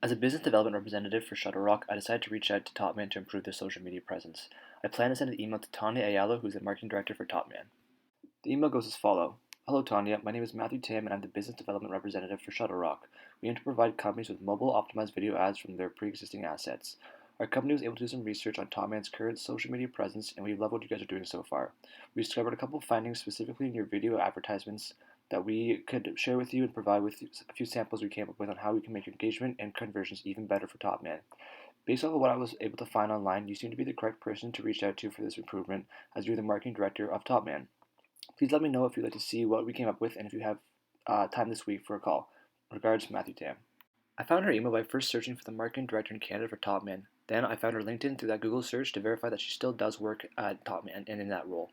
As a business development representative for Shutterrock, I decided to reach out to Topman to improve their social media presence. I plan to send an email to Tanya Ayala, who's the marketing director for Topman. The email goes as follows. Hello Tanya, my name is Matthew Tam and I'm the business development representative for Shutterrock. We aim to provide companies with mobile optimized video ads from their pre-existing assets. Our company was able to do some research on Topman's current social media presence and we love what you guys are doing so far. We discovered a couple of findings specifically in your video advertisements that we could share with you and provide with you a few samples we came up with on how we can make your engagement and conversions even better for Topman. Based off of what I was able to find online, you seem to be the correct person to reach out to for this improvement as you're the marketing director of Topman. Please let me know if you'd like to see what we came up with and if you have time this week for a call. Regards, Matthew Tam. I found her email by first searching for the marketing director in Canada for Topman. Then I found her LinkedIn through that Google search to verify that she still does work at Topman and in that role.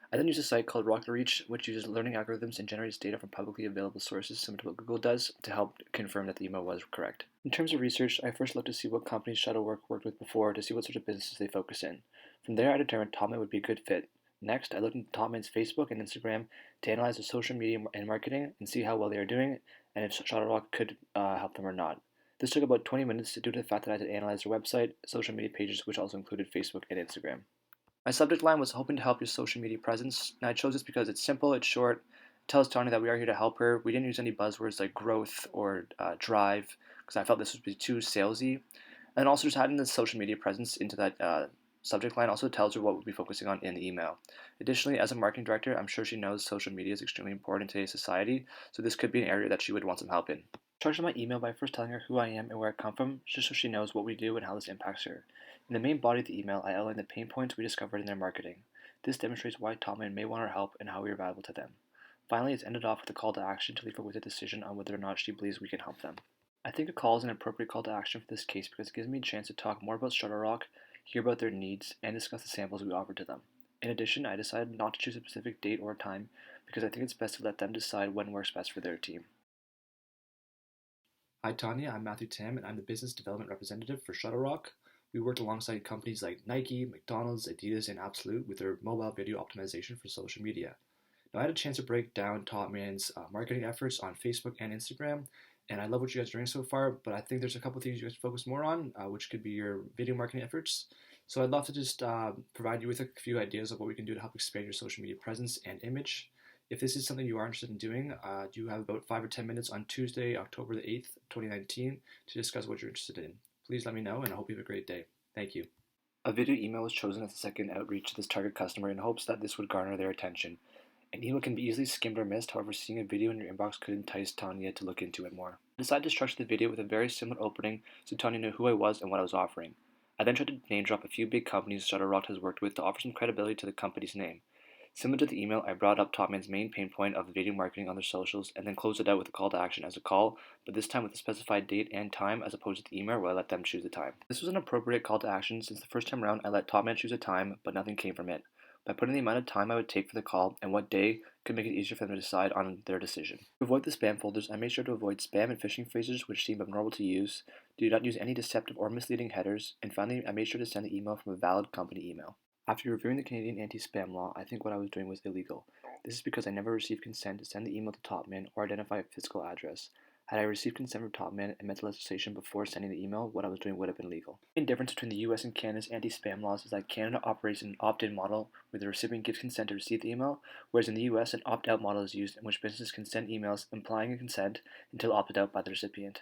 I then used a site called Rocket Reach, which uses learning algorithms and generates data from publicly available sources similar to what Google does to help confirm that the email was correct. In terms of research, I first looked to see what companies Shutterwork worked with before to see what sort of businesses they focus in. From there, I determined Topman would be a good fit. Next, I looked into Topman's Facebook and Instagram to analyze their social media and marketing and see how well they are doing and if Shutterrock could help them or not. This took about 20 minutes due to the fact that I had to analyze their website, social media pages, which also included Facebook and Instagram. My subject line was hoping to help your social media presence, and I chose this because it's simple, it's short, it tells Tony that we are here to help her. We didn't use any buzzwords like growth or drive because I felt this would be too salesy. And also just adding the social media presence into that subject line also tells her what we'll be focusing on in the email. Additionally, as a marketing director, I'm sure she knows social media is extremely important in today's society, so this could be an area that she would want some help in. I started my email by first telling her who I am and where I come from, just so she knows what we do and how this impacts her. In the main body of the email, I outline the pain points we discovered in their marketing. This demonstrates why Topman may want our help and how we are valuable to them. Finally, it's ended off with a call to action to leave her with a decision on whether or not she believes we can help them. I think a call is an appropriate call to action for this case because it gives me a chance to talk more about Shutterrock, hear about their needs, and discuss the samples we offer to them. In addition, I decided not to choose a specific date or time because I think it's best to let them decide when works best for their team. Hi Tanya, I'm Matthew Tam and I'm the business development representative for Shutterrock. We worked alongside companies like Nike, McDonald's, Adidas, and Absolute with their mobile video optimization for social media. Now, I had a chance to break down Topman's marketing efforts on Facebook and Instagram, and I love what you guys are doing so far, but I think there's a couple things you guys focus more on, which could be your video marketing efforts. So I'd love to just provide you with a few ideas of what we can do to help expand your social media presence and image. If this is something you are interested in doing, you have about 5 or 10 minutes on Tuesday, October the 8th, 2019, to discuss what you're interested in. Please let me know, and I hope you have a great day. Thank you. A video email was chosen as the second outreach to this target customer in hopes that this would garner their attention. An email can be easily skimmed or missed, however, seeing a video in your inbox could entice Tanya to look into it more. I decided to structure the video with a very similar opening so Tanya knew who I was and what I was offering. I then tried to name drop a few big companies Shutterrock has worked with to offer some credibility to the company's name. Similar to the email, I brought up Topman's main pain point of video marketing on their socials and then closed it out with a call to action as a call, but this time with a specified date and time as opposed to the email where I let them choose the time. This was an appropriate call to action since the first time around I let Topman choose a time, but nothing came from it. By putting the amount of time I would take for the call and what day could make it easier for them to decide on their decision. To avoid the spam folders, I made sure to avoid spam and phishing phrases which seem abnormal to use, do not use any deceptive or misleading headers, and finally I made sure to send the email from a valid company email. After reviewing the Canadian anti-spam law, I think what I was doing was illegal. This is because I never received consent to send the email to Topman or identify a physical address. Had I received consent from Topman and met the legislation before sending the email, what I was doing would have been legal. The main difference between the US and Canada's anti-spam laws is that Canada operates an opt-in model where the recipient gives consent to receive the email, whereas in the US an opt-out model is used in which businesses can send emails implying a consent until opted out by the recipient.